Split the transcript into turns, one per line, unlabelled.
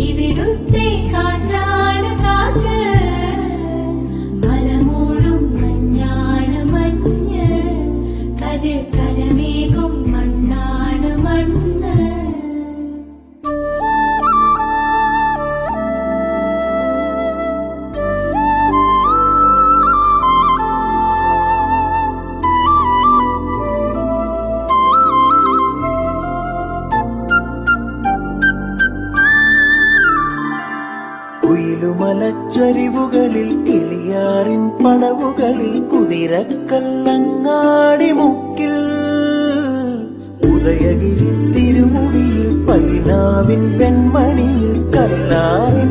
ഇവിടുത്തെ കാറ്റാണ് കാറ്റ്, മലമൂടും മഞ്ഞാണ് മഞ്ഞ്, കതിർ കലമേകും മണ്ണാണ് മണ്ണ്.
കുയിലുമലച്ചരിവുകളിൽ കിളിയാറിൻ പടവുകളിൽ കുതിരക്കല്ലങ്ങാടി മുക്കിൽ, ഉദയഗിരി തിരുമുടിയിൽ പൈനാവിൻ പെൺമണിയിൽ കല്ലാറിൻ